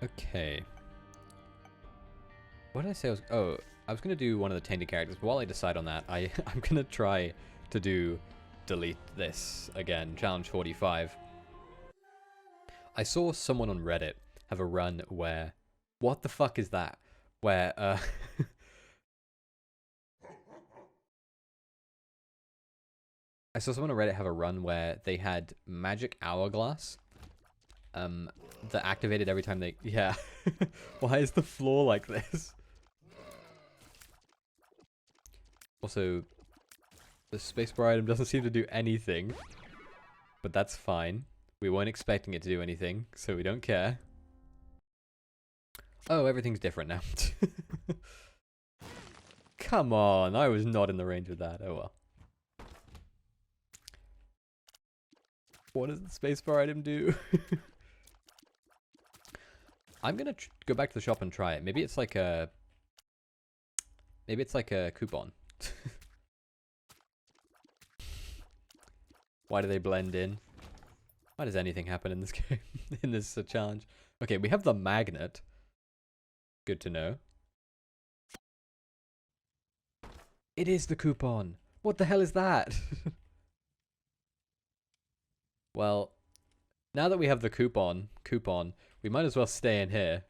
Okay. What did I say I was... Oh, I was going to do one of the tainted characters, but while I decide on that, I'm going to try to do delete this again, challenge 45. I saw someone on Reddit have a run where... What the fuck is that? Where, I saw someone on Reddit have a run where they had magic hourglass that activated every time they... Yeah. Why is the floor like this? Also, the spacebar item doesn't seem to do anything. But that's fine. We weren't expecting it to do anything, so we don't care. Oh, everything's different now. Come on, I was not in the range of that. Oh well. What does the spacebar item do? I'm gonna go back to the shop and try it. Maybe it's like a... Maybe it's like a coupon. Why do they blend in? Why does anything happen in this game? In this challenge? Okay, we have the magnet. Good to know. It is the coupon. What the hell is that? Well, now that we have the coupon, we might as well stay in here.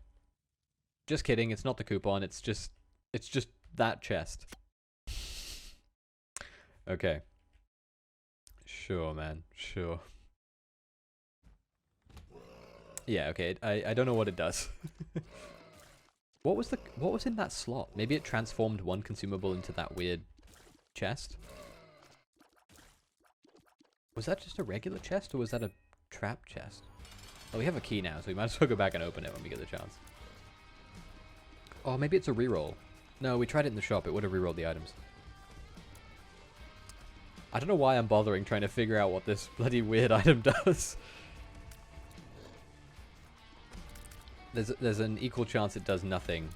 Just kidding, it's not the coupon, it's just that chest. Okay. Sure, man. Sure. Yeah, okay. I don't know what it does. What was in that slot? Maybe it transformed one consumable into that weird chest? Was that just a regular chest, or was that a trap chest? Oh, we have a key now, so we might as well go back and open it when we get the chance. Oh, maybe it's a reroll. No, we tried it in the shop. It would have rerolled the items. I don't know why I'm bothering trying to figure out what this bloody weird item does. There's an equal chance it does nothing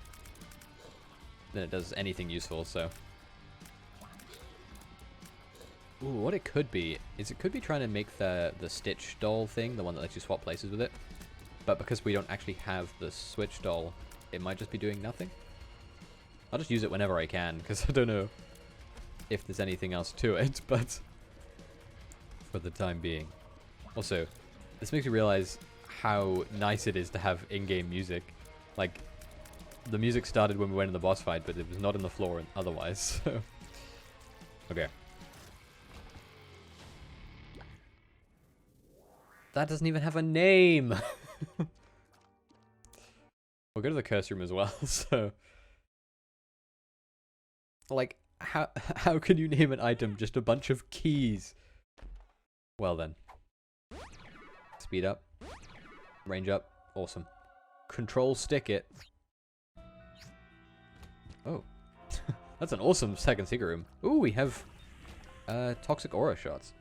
than it does anything useful, so... Ooh, what it could be is it could be trying to make the Stitch doll thing, the one that lets you swap places with it. But because we don't actually have the Switch doll, it might just be doing nothing. I'll just use it whenever I can, because I don't know if there's anything else to it, but for the time being. Also, this makes me realize how nice it is to have in-game music. Like, the music started when we went in the boss fight, but it was not in the floor otherwise, so... Okay. That doesn't even have a name! We'll go to the curse room as well, so... Like, how can you name an item just a bunch of keys? Well then. Speed up. Range up. Awesome. Control stick it. Oh. That's an awesome second secret room. Ooh, we have toxic aura shots.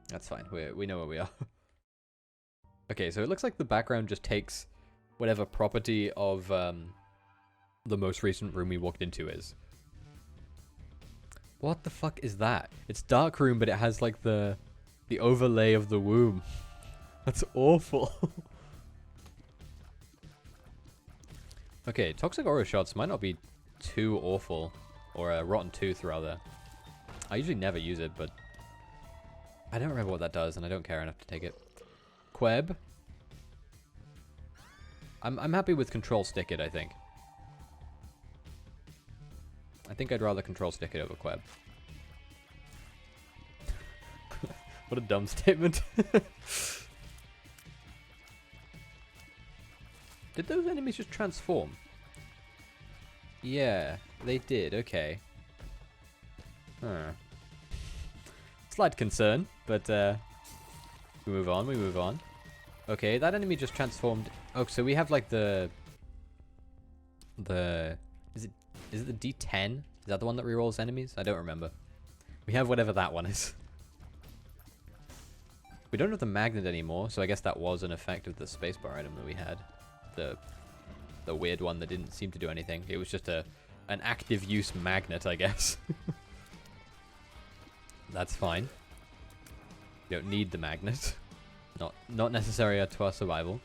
That's fine. We know where we are. Okay, so it looks like the background just takes whatever property of the most recent room we walked into is. What the fuck is that? It's dark room, but it has like the overlay of the womb. That's awful. Okay, toxic aura shots might not be too awful, or a rotten tooth rather. I usually never use it, but I don't remember what that does, and I don't care enough to take it. Queb. I'm happy with control stick it, I think. I think I'd rather control stick it over Queb. What a dumb statement. Did those enemies just transform? Yeah, they did, okay. Huh. Slight concern, but we move on. Okay, that enemy just transformed. Oh, so we have like the is it the D10? Is that the one that rerolls enemies? I don't remember. We have whatever that one is. We don't have the magnet anymore, so I guess that was an effect of the spacebar item that we had. The weird one that didn't seem to do anything. It was just an active use magnet, I guess. That's fine. We don't need the magnet. Not necessary to our survival.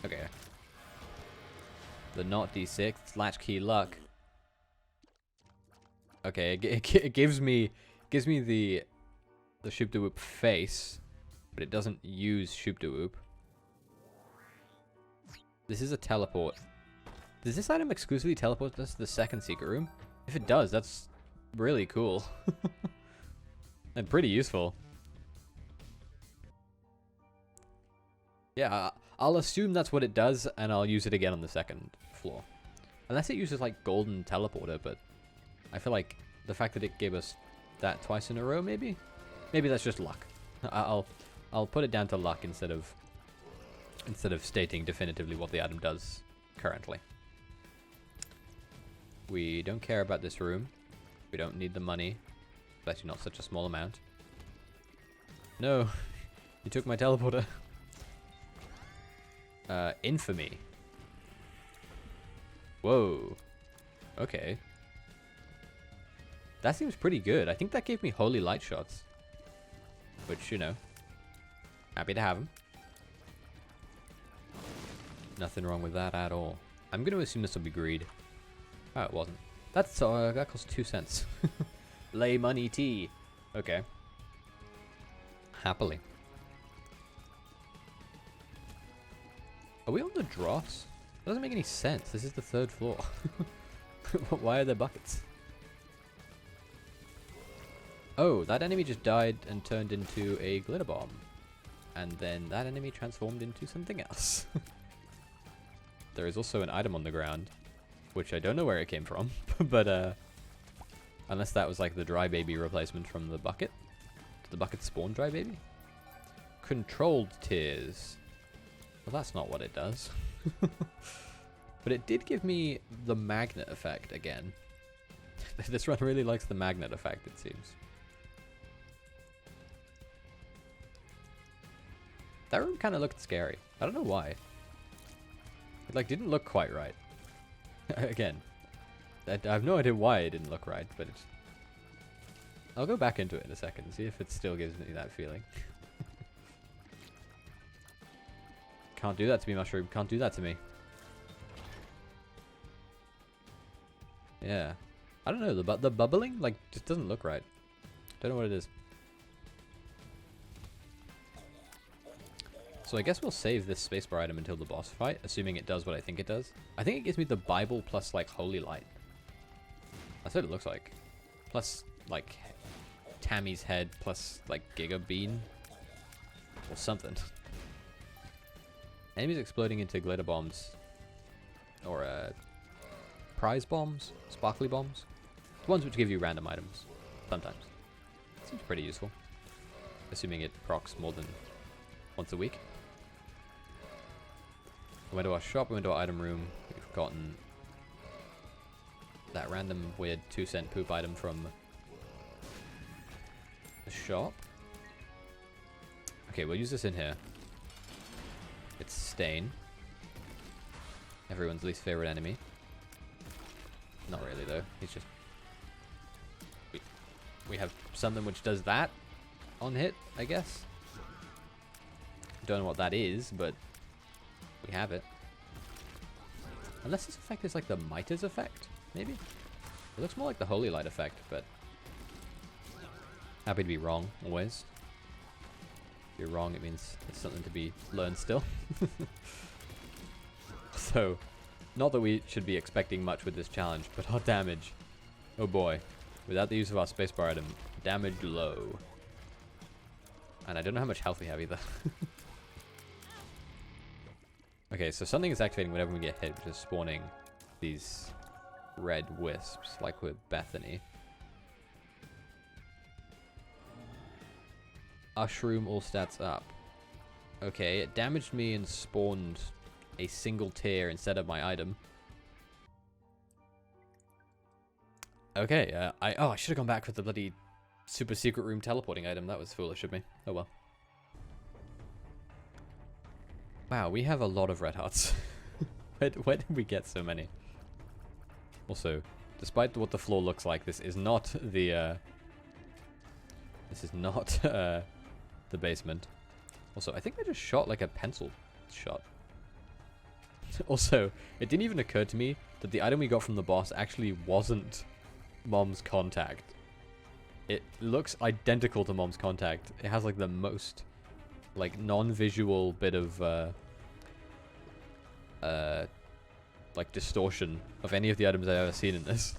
Okay. The not D6, latchkey luck. Okay, it gives me the Shoop de Whoop face, but it doesn't use Shoop de Whoop. This is a teleport. Does this item exclusively teleport us to the second secret room? If it does, that's really cool. And pretty useful. Yeah, I'll assume that's what it does, and I'll use it again on the second floor. Unless it uses, like, golden teleporter, but I feel like the fact that it gave us that twice in a row, maybe? Maybe that's just luck. I'll put it down to luck instead of stating definitively what the item does currently. We don't care about this room. We don't need the money. Especially not such a small amount. No, you took my teleporter. Infamy. Whoa. Okay. That seems pretty good. I think that gave me holy light shots. Which, you know, happy to have them. Nothing wrong with that at all. I'm going to assume this will be greed. Oh, it wasn't. That's that cost 2 cents. Lay money tea. Okay. Happily. Are we on the dross? That doesn't make any sense. This is the 3rd floor. Why are there buckets? Oh, that enemy just died and turned into a glitter bomb. And then that enemy transformed into something else. There is also an item on the ground, which I don't know where it came from, but unless that was like the dry baby replacement from the bucket. Did the bucket spawn dry baby? Controlled tears. Well, that's not what it does. But it did give me the magnet effect again. This run really likes the magnet effect, it seems. That room kind of looked scary. I don't know why. It like didn't look quite right. Again, I have no idea why it didn't look right, but it's... I'll go back into it in a second and see if it still gives me that feeling. Can't do that to me, Mushroom. Can't do that to me. Yeah. I don't know, the bubbling, like, just doesn't look right. Don't know what it is. So I guess we'll save this spacebar item until the boss fight, assuming it does what I think it does. I think it gives me the Bible plus, like, Holy Light. That's what it looks like. Plus, like, Tammy's head plus, like, Giga Bean. Or something. Enemies exploding into glitter bombs. Or, prize bombs? Sparkly bombs? The ones which give you random items. Sometimes. Seems pretty useful. Assuming it procs more than once a week. We went to our shop, we went to our item room. We've gotten that random weird 2-cent poop item from the shop. Okay, we'll use this in here. It's Stain. Everyone's least favorite enemy. Not really though. He's just... We have something which does that on hit, I guess. Don't know what that is, but we have it. Unless this effect is like the Mitres effect, maybe? It looks more like the Holy Light effect, but... Happy to be wrong, always. If you're wrong, it means there's something to be learned still. So, not that we should be expecting much with this challenge, but our damage, oh boy. Without the use of our spacebar item, damage low. And I don't know how much health we have either. Okay, so something is activating whenever we get hit, which is spawning these red wisps, like with Bethany. Ushroom all stats up. Okay, it damaged me and spawned a single tear instead of my item. Okay, I should have gone back with the bloody super secret room teleporting item. That was foolish of me. Oh well. Wow, we have a lot of red hearts. Where did we get so many? Also, despite what the floor looks like, this is not the the basement. Also, I think I just shot like a pencil shot. Also, it didn't even occur to me that the item we got from the boss actually wasn't Mom's Contact. It looks identical to Mom's Contact. It has like the most like non-visual bit of like distortion of any of the items I've ever seen in this.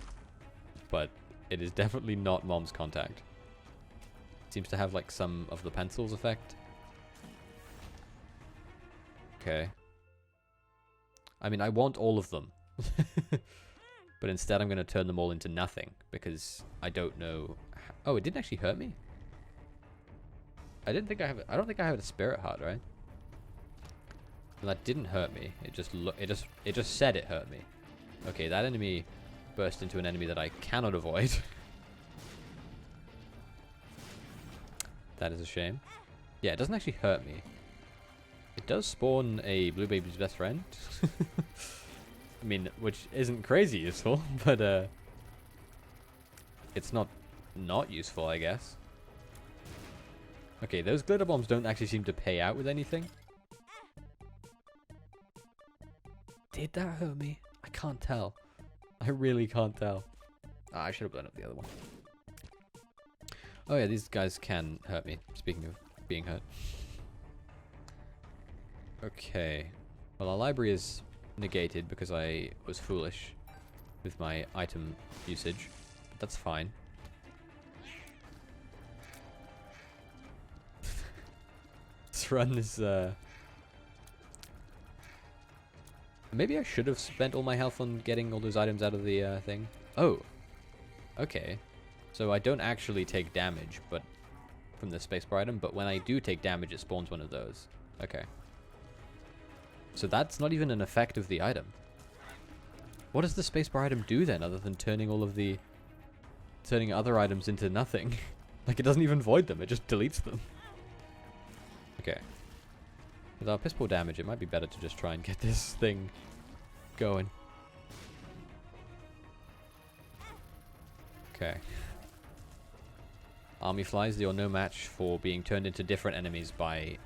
But it is definitely not Mom's Contact. It seems to have like some of the pencils effect. Okay. I mean, I want all of them. But instead I'm going to turn them all into nothing because I don't know. Oh, it didn't actually hurt me? I don't think I have a spirit heart, right? And that didn't hurt me. It just said it hurt me. Okay, that enemy burst into an enemy that I cannot avoid. That is a shame. Yeah, it doesn't actually hurt me. It does spawn a blue baby's best friend. I mean, which isn't crazy useful, but it's not useful, I guess. Okay, those glitter bombs don't actually seem to pay out with anything. Did that hurt me? I can't tell. I really can't tell. I should have blown up the other one. Oh yeah, these guys can hurt me, speaking of being hurt. Okay. Well, our library is negated because I was foolish with my item usage. But that's fine. This run is, maybe I should have spent all my health on getting all those items out of the thing. Oh. Okay. So I don't actually take damage but from the spacebar item, but when I do take damage it spawns one of those. Okay. So that's not even an effect of the item. What does the spacebar item do then, other than turning other items into nothing? Like, it doesn't even void them, it just deletes them. Okay. With our piss poor damage, it might be better to just try and get this thing going. Okay. Army flies, you're no match for being turned into different enemies by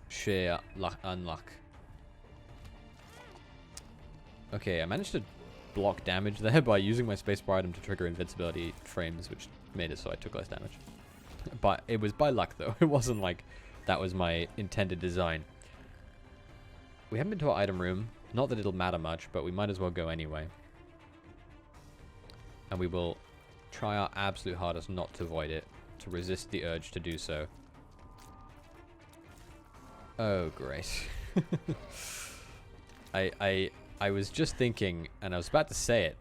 sheer unluck. Okay, I managed to block damage there by using my spacebar item to trigger invincibility frames, which made it so I took less damage. But it was by luck, though. It wasn't like that was my intended design. We haven't been to our item room. Not that it'll matter much, but we might as well go anyway. And we will try our absolute hardest not to avoid it, to resist the urge to do so. Oh, great. I was just thinking, and I was about to say it.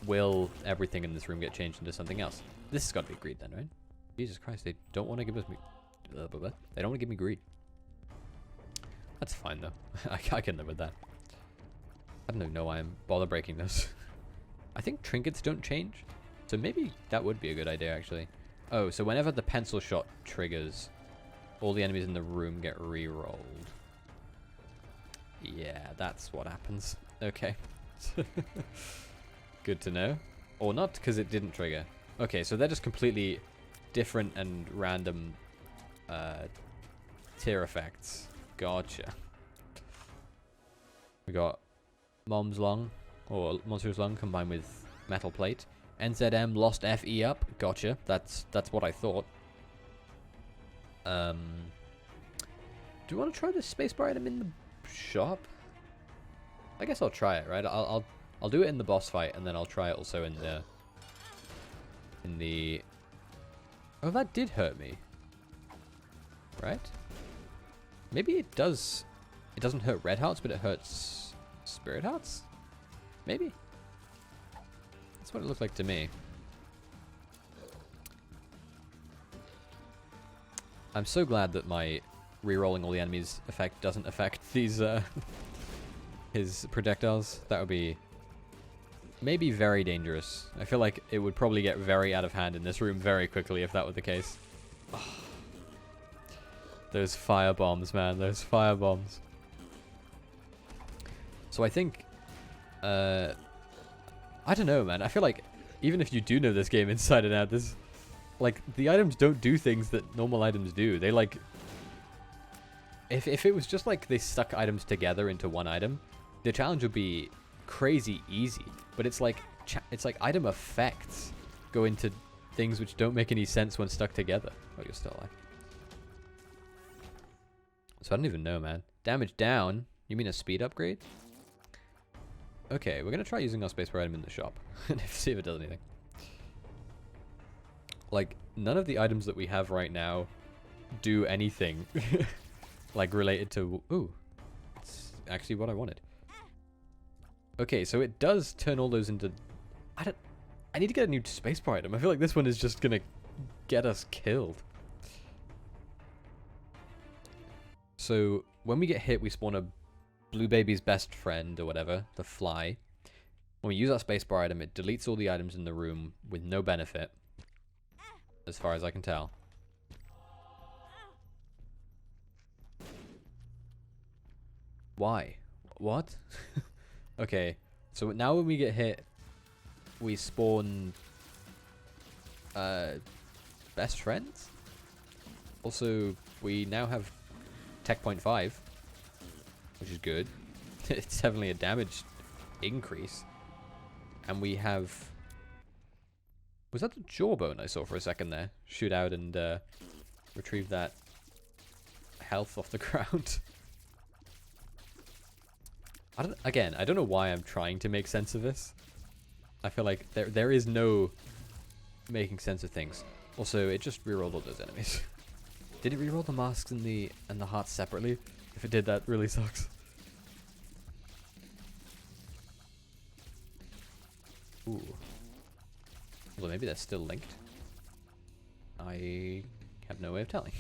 Will everything in this room get changed into something else? This has got to be greed then, right? Jesus Christ, they don't want to give us me... They don't want to give me greed. That's fine, though. I can live with that. I don't even know why I'm bother breaking this. I think trinkets don't change. So maybe that would be a good idea, actually. Oh, so whenever the pencil shot triggers, all the enemies in the room get re-rolled. Yeah, that's what happens. Okay. Good to know. Or not, because it didn't trigger. Okay, so they're just completely different and random tier effects. Gotcha. We got Mom's Lung, or Monster's Lung combined with Metal Plate. NZM lost FE up. Gotcha. That's what I thought. Do you want to try the spacebar item in the shop? I guess I'll try it, right? I'll do it in the boss fight, and then I'll try it also in the... Oh, that did hurt me. Right? Maybe it does... It doesn't hurt red hearts, but it hurts spirit hearts? Maybe? That's what it looked like to me. I'm so glad that my re-rolling all the enemies effect doesn't affect these, his projectiles. That would be maybe very dangerous. I feel like it would probably get very out of hand in this room very quickly if that were the case. Oh. Those fire bombs, man. Those fire bombs. So I think... I don't know, man. I feel like even if you do know this game inside and out, this... Like, the items don't do things that normal items do. They, like... If it was just like they stuck items together into one item, the challenge would be crazy easy. But it's like item effects go into things which don't make any sense when stuck together. Oh, you're still alive. So I don't even know, man. Damage down? You mean a speed upgrade? Okay, we're gonna try using our spacebar item in the shop and see if it does anything. Like, none of the items that we have right now do anything like related to... Ooh, it's actually what I wanted. Okay, so it does turn all those into... I need to get a new spacebar item. I feel like this one is just gonna get us killed. So, when we get hit, we spawn a blue baby's best friend, or whatever, the fly. When we use our spacebar item, it deletes all the items in the room with no benefit, as far as I can tell. Why? What? Okay, so now when we get hit, we spawn best friends? Also, we now have Tech Point 5, which is good. It's definitely a damage increase. And we have... Was that the jawbone I saw for a second there? Shoot out and retrieve that health off the ground. Again, I don't know why I'm trying to make sense of this. I feel like there is no making sense of things. Also, it just rerolled all those enemies. Did it reroll the masks and the hearts separately? If it did, that really sucks. Ooh. Well, maybe they're still linked. I have no way of telling.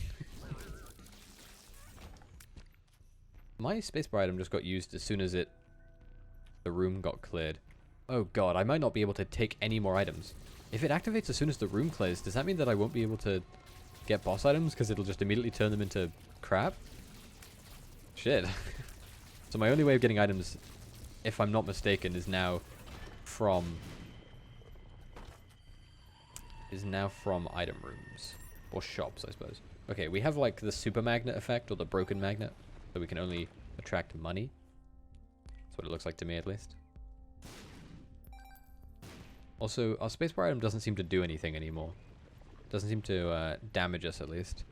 My spacebar item just got used as soon as the room got cleared. Oh god, I might not be able to take any more items. If it activates as soon as the room clears, does that mean that I won't be able to get boss items because it'll just immediately turn them into crap? Shit. So my only way of getting items, if I'm not mistaken, is now from item rooms. Or shops, I suppose. Okay, we have like the super magnet effect, or the broken magnet, so we can only attract money. That's what it looks like to me, at least. Also, our spacebar item doesn't seem to do anything anymore. Doesn't seem to damage us, at least.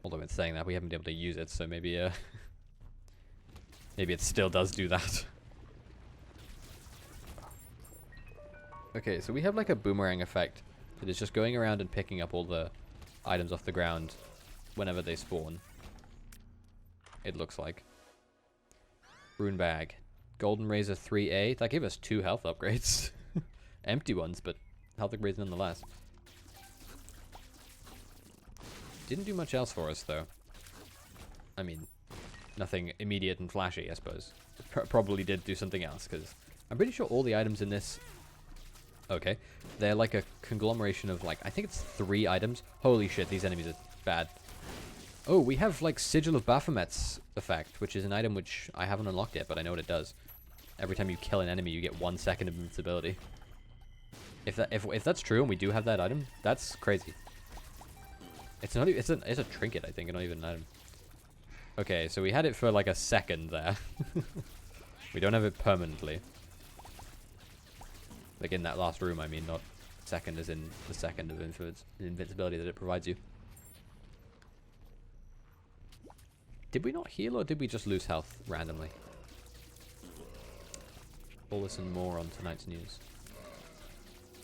Although it's saying that we haven't been able to use it, so maybe maybe it still does do that. Okay, so we have like a boomerang effect that is just going around and picking up all the items off the ground whenever they spawn. It looks like. Rune bag. Golden Razor 3A. That gave us 2 health upgrades. Empty ones, but health upgrades nonetheless. Didn't do much else for us, though. I mean, nothing immediate and flashy, I suppose. Probably did do something else, because I'm pretty sure all the items in this... Okay. They're like a conglomeration of, like, I think it's 3 items. Holy shit, these enemies are bad. Oh, we have, like, Sigil of Baphomet's effect, which is an item which I haven't unlocked yet, but I know what it does. Every time you kill an enemy, you get 1 second of invincibility. If that's true and we do have that item, that's crazy. It's not even, it's a trinket, I think, and not even an item. Okay, so we had it for like a second there. We don't have it permanently. Like in that last room, I mean, not second as in the second of invincibility that it provides you. Did we not heal, or did we just lose health randomly? All this and more on tonight's news.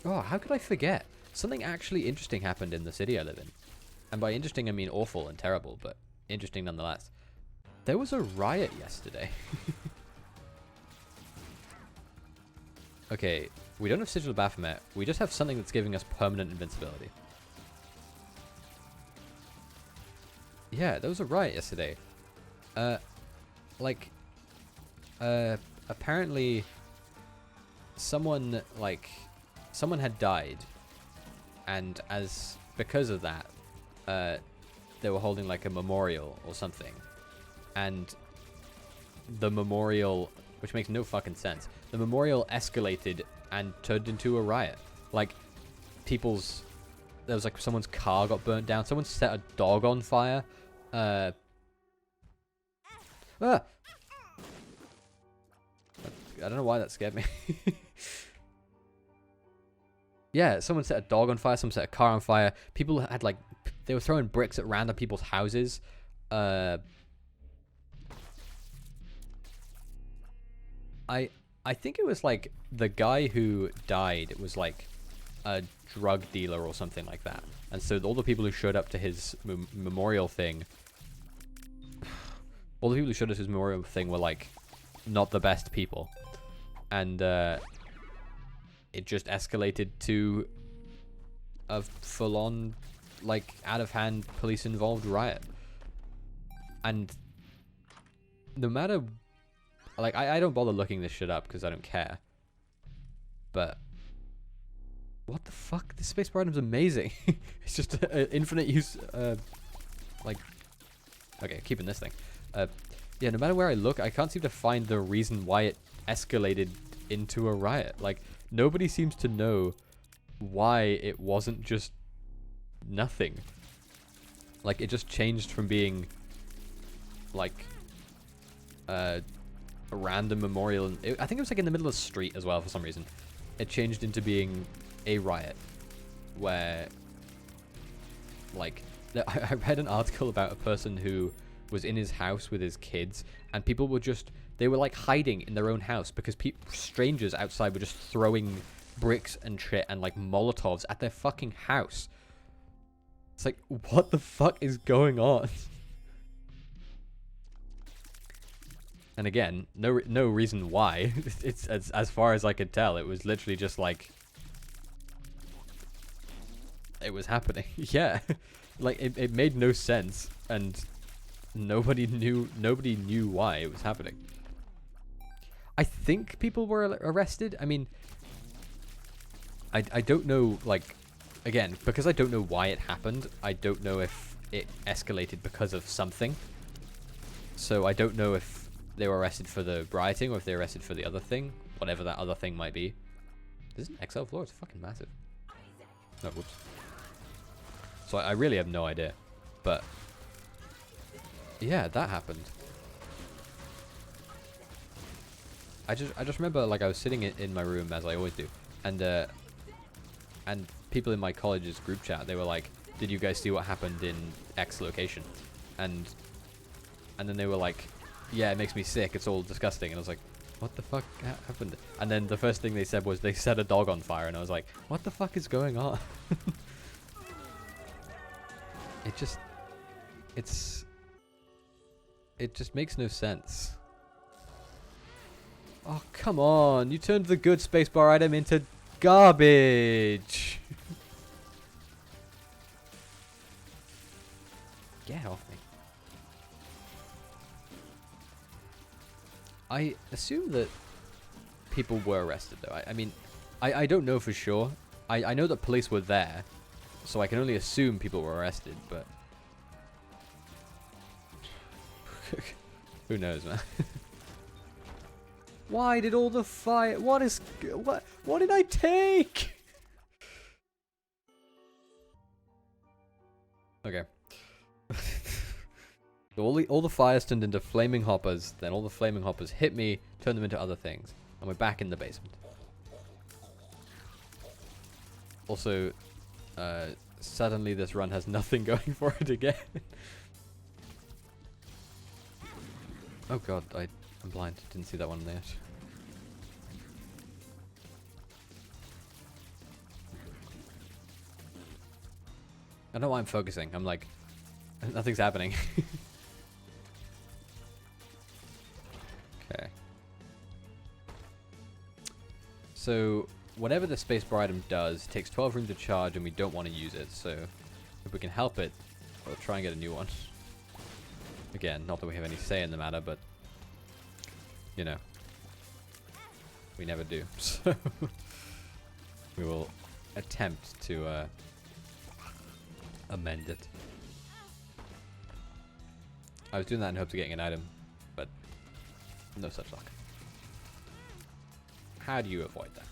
Oh, how could I forget? Something actually interesting happened in the city I live in. And by interesting, I mean awful and terrible, but interesting nonetheless. There was a riot yesterday. Okay, we don't have Sigil of Baphomet. We just have something that's giving us permanent invincibility. Yeah, there was a riot yesterday. Apparently someone had died, and because of that, they were holding like a memorial or something, and the memorial, which makes no fucking sense, the memorial escalated and turned into a riot. Like, there was like someone's car got burnt down, someone set a dog on fire, Ah! I don't know why that scared me. Yeah, someone set a dog on fire, someone set a car on fire. People had like, they were throwing bricks at random people's houses. I think it was like the guy who died was like a drug dealer or something like that. And so all the people who showed up to his memorial thing, all the people who showed us his memorial thing were like not the best people. And it just escalated to a full-on, like, out-of-hand, police-involved riot. And no matter... Like, I don't bother looking this shit up because I don't care. But... What the fuck? This spacebar item's amazing. It's just infinite use... like... Okay, keeping this thing. Yeah, no matter where I look, I can't seem to find the reason why it escalated into a riot. Like, nobody seems to know why it wasn't just nothing. Like, it just changed from being like a random memorial. I think it was like in the middle of the street as well for some reason. It changed into being a riot where, like, I read an article about a person who was in his house with his kids, and people were just, they were like hiding in their own house because strangers outside were just throwing bricks and shit and like Molotovs at their fucking house. It's like, what the fuck is going on? And again, no reason why. It's as far as I could tell, it was literally just like it was happening. Yeah, like it made no sense, and nobody knew why it was happening. I think people were arrested. I mean, I don't know, like, again, because I don't know why it happened, I don't know if it escalated because of something. So I don't know if they were arrested for the rioting or if they were arrested for the other thing, whatever that other thing might be. This is an XL floor, it's fucking massive. Oh, whoops. So I really have no idea. But yeah, that happened. I just remember, like, I was sitting in my room, as I always do, and people in my college's group chat, they were like, did you guys see what happened in X location? And then they were like, yeah, it makes me sick, it's all disgusting. And I was like, what the fuck happened? And then the first thing they said was they set a dog on fire, and I was like, what the fuck is going on? It just makes no sense. Oh, come on. You turned the good spacebar item into garbage. Get off me. I assume that people were arrested, though. I mean, I don't know for sure. I know that police were there, so I can only assume people were arrested, but... Who knows, man? Why did all the fire... What did I take? Okay. So all the fires turned into flaming hoppers, then all the flaming hoppers hit me, turned them into other things, and we're back in the basement. Also, suddenly this run has nothing going for it again. Oh god, I'm blind. Didn't see that one there. I don't know why I'm focusing. I'm like, nothing's happening. Okay. So, whatever the spacebar item does, takes 12 room to charge, and we don't want to use it. So, if we can help it, we'll try and get a new one. Again, not that we have any say in the matter, but, you know, we never do. So, we will attempt to amend it. I was doing that in hopes of getting an item, but no such luck. How do you avoid that?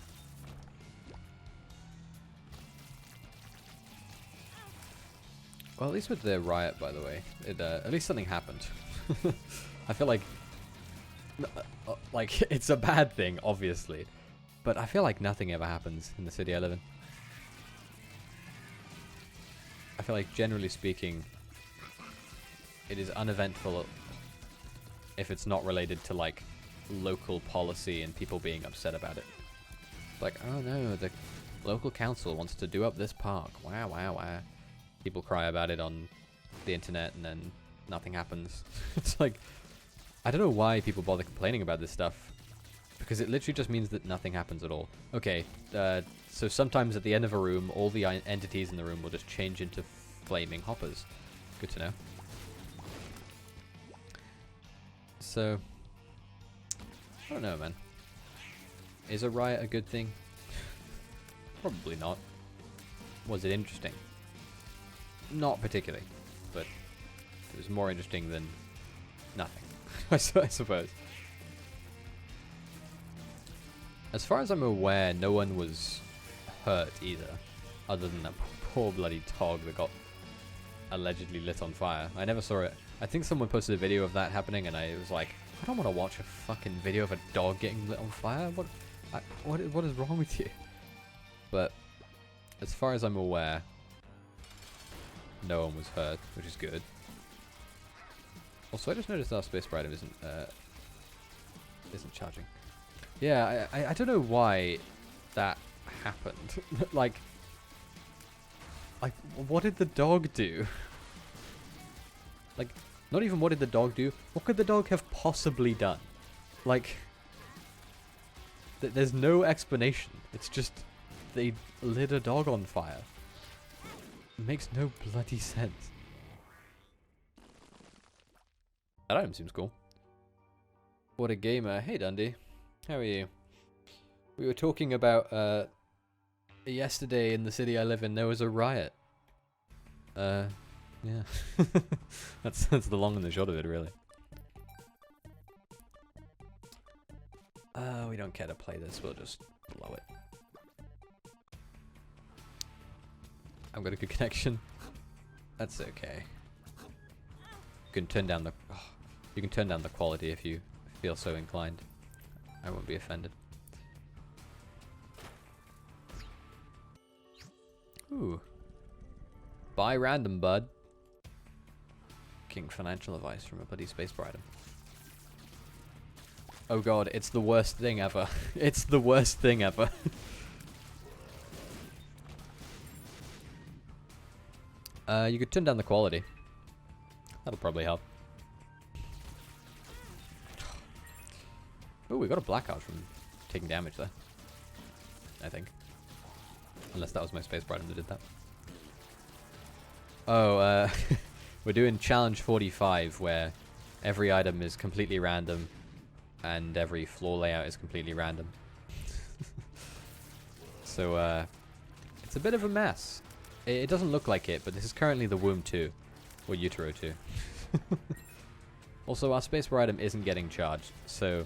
Well, at least with the riot, by the way, at least something happened. I feel like it's a bad thing, obviously, but I feel like nothing ever happens in the city I live in. I feel like, generally speaking, it is uneventful if it's not related to, like, local policy and people being upset about it. Like, oh no, the local council wants to do up this park. Wow, wow, wow. People cry about it on the internet and then nothing happens. It's like, I don't know why people bother complaining about this stuff. Because it literally just means that nothing happens at all. Okay, so sometimes at the end of a room, all the entities in the room will just change into flaming hoppers. Good to know. So, I don't know, man. Is a riot a good thing? Probably not. Was it interesting? Not particularly, but it was more interesting than nothing, I suppose. As far as I'm aware, no one was hurt either, other than that poor bloody dog that got allegedly lit on fire. I never saw it. I think someone posted a video of that happening, and I was like, I don't want to watch a fucking video of a dog getting lit on fire. What is wrong with you? But as far as I'm aware, no one was hurt, which is good. Also, I just noticed our space item isn't charging. Yeah, I don't know why that happened. like, what did the dog do? Like, not even what did the dog do. What could the dog have possibly done? Like, there's no explanation. It's just they lit a dog on fire. It makes no bloody sense. That item seems cool. What a gamer. Hey, Dundee. How are you? We were talking about, yesterday in the city I live in, there was a riot. Yeah. that's the long and the short of it, really. We don't care to play this, we'll just blow it. I've got a good connection. That's okay. You can turn down the quality if you feel so inclined. I won't be offended. Ooh. Buy random, bud. King financial advice from a bloody space item. Oh god, it's the worst thing ever. It's the worst thing ever. You could turn down the quality. That'll probably help. Oh, we got a blackout from taking damage there. I think. Unless that was my space item that did that. Oh, we're doing challenge 45 where every item is completely random and every floor layout is completely random. So, it's a bit of a mess. It doesn't look like it, but this is currently the womb 2. Or utero 2. Also, our spacebar item isn't getting charged, so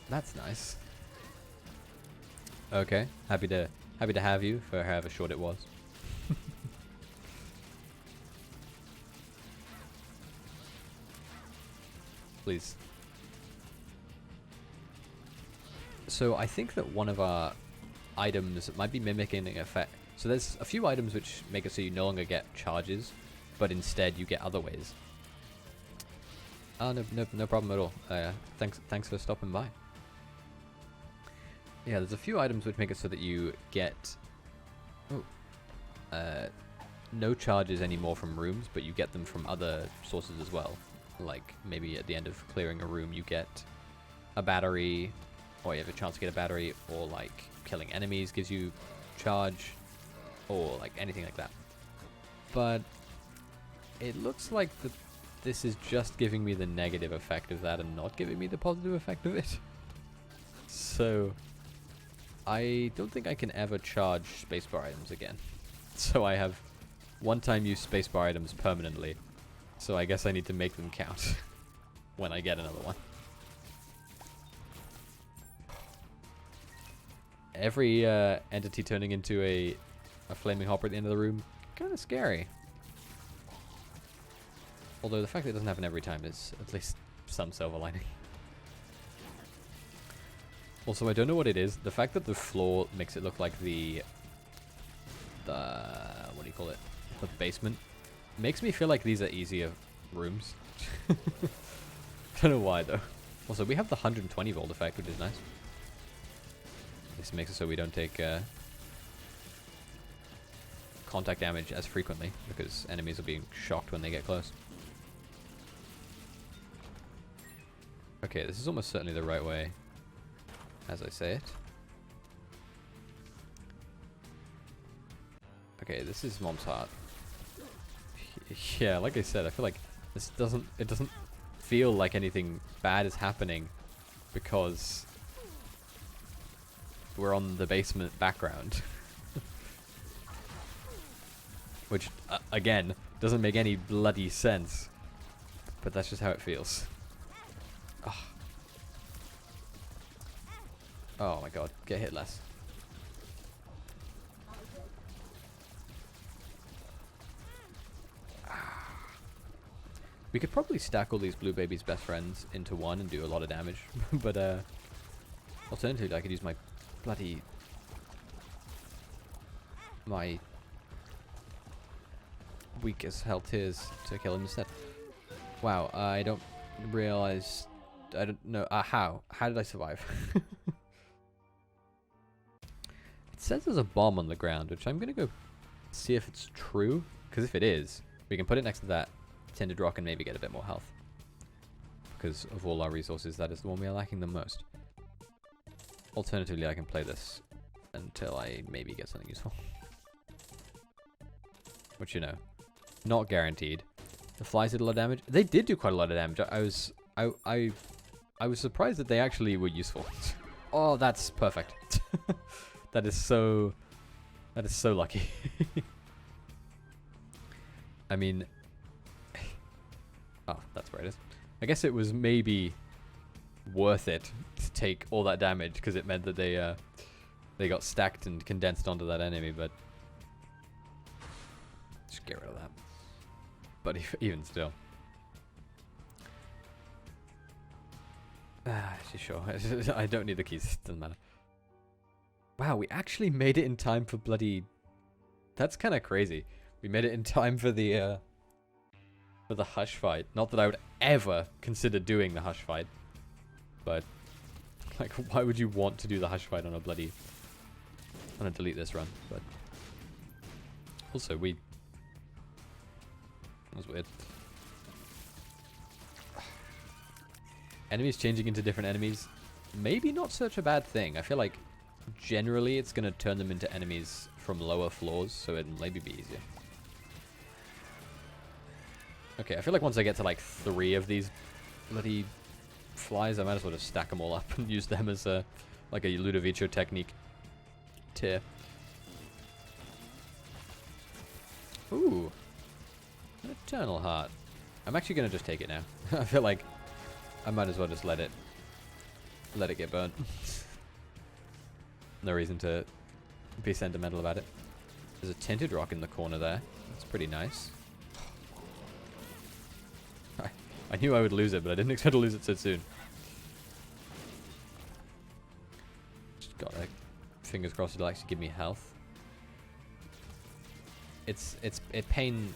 that's nice. Okay, happy to have you for however short it was. Please. So I think that one of our items might be mimicking an effect. So there's a few items which make it so you no longer get charges, but instead you get other ways. Oh, no problem at all. Thanks for stopping by. Yeah, there's a few items which make it so that you get no charges anymore from rooms, but you get them from other sources as well. Like maybe at the end of clearing a room you get a battery, or you have a chance to get a battery, or like killing enemies gives you charge, or like anything like that. But it looks like this is just giving me the negative effect of that and not giving me the positive effect of it. So I don't think I can ever charge spacebar items again. So I have one-time use spacebar items permanently. So I guess I need to make them count when I get another one. Every entity turning into a a flaming hopper at the end of the room, kind of scary. Although the fact that it doesn't happen every time is at least some silver lining. Also, I don't know what it is. The fact that the floor makes it look like the what do you call it? The basement makes me feel like these are easier rooms. Don't know why though. Also, we have the 120 volt effect, which is nice. This makes it so we don't take contact damage as frequently because enemies are being shocked when they get close. Okay, this is almost certainly the right way, as I say it. Okay, this is Mom's heart. Yeah, like I said, I feel like this doesn't feel like anything bad is happening because we're on the basement background. Which, again, doesn't make any bloody sense. But that's just how it feels. Oh, oh my god, get hit less. We could probably stack all these blue babies' best friends into one and do a lot of damage. But, alternatively, I could use my bloody... my weak as hell tears to kill him instead. Wow, I don't realize... I don't know... how? How did I survive? It says there's a bomb on the ground, which I'm going to go see if it's true. Because if it is, we can put it next to that tinted rock and maybe get a bit more health. Because of all our resources, that is the one we are lacking the most. Alternatively, I can play this until I maybe get something useful. Which, you know, not guaranteed. The flies did a lot of damage. They did do quite a lot of damage. I was surprised that they actually were useful. Oh, that's perfect. That is so lucky. I mean, oh, that's where it is. I guess it was maybe worth it to take all that damage because it meant that they got stacked and condensed onto that enemy, but just get rid of that. But even still. Sure. I don't need the keys. It doesn't matter. Wow, we actually made it in time for bloody... That's kind of crazy. We made it in time for the hush fight. Not that I would ever consider doing the hush fight. But, like, why would you want to do the hush fight on a bloody... I'm gonna delete this run, but... Also, we... That was weird. Enemies changing into different enemies. Maybe not such a bad thing. I feel like generally it's going to turn them into enemies from lower floors, so it'll maybe be easier. Okay, I feel like once I get to like 3 of these bloody flies, I might as well just stack them all up and use them as a like a Ludovico technique tier. Ooh. An Eternal Heart. I'm actually going to just take it now. I feel like I might as well just let it get burnt. No reason to be sentimental about it. There's a tinted rock in the corner there. That's pretty nice. I knew I would lose it, but I didn't expect to lose it so soon. Just got like fingers crossed it'll actually give me health. It pain.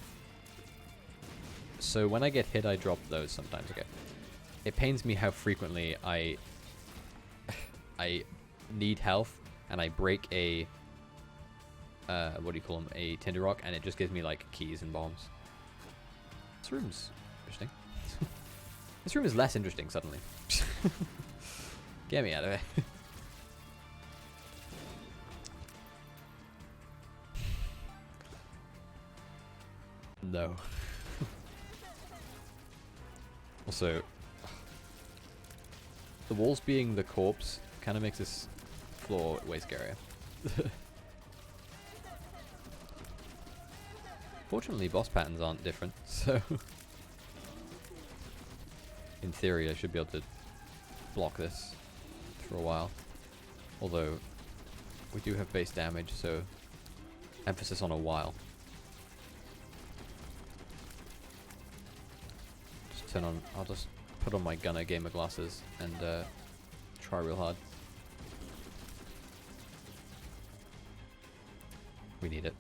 So when I get hit, I drop those sometimes. Okay. It pains me how frequently I need health and I break a what do you call them? A tinder rock, and it just gives me like keys and bombs. This room's interesting. This room is less interesting suddenly. Get me out of it. No. Also, the walls being the corpse kind of makes this floor way scarier. Fortunately, boss patterns aren't different, so in theory I should be able to block this for a while. Although, we do have base damage, so Emphasis on a while. Just turn on... I'll just put on my Gunner gamer glasses and try real hard. We need it.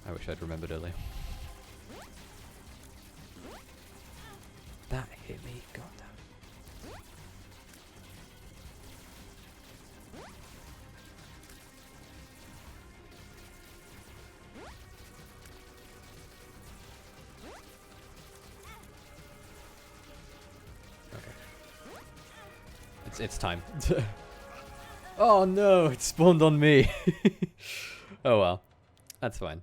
I wish I'd remembered earlier. That hit me, god damn. Okay. It's time. Oh no, it spawned on me. Oh well. That's fine.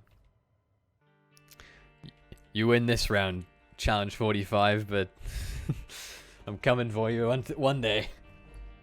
You win this round, challenge 45, but I'm coming for you one day.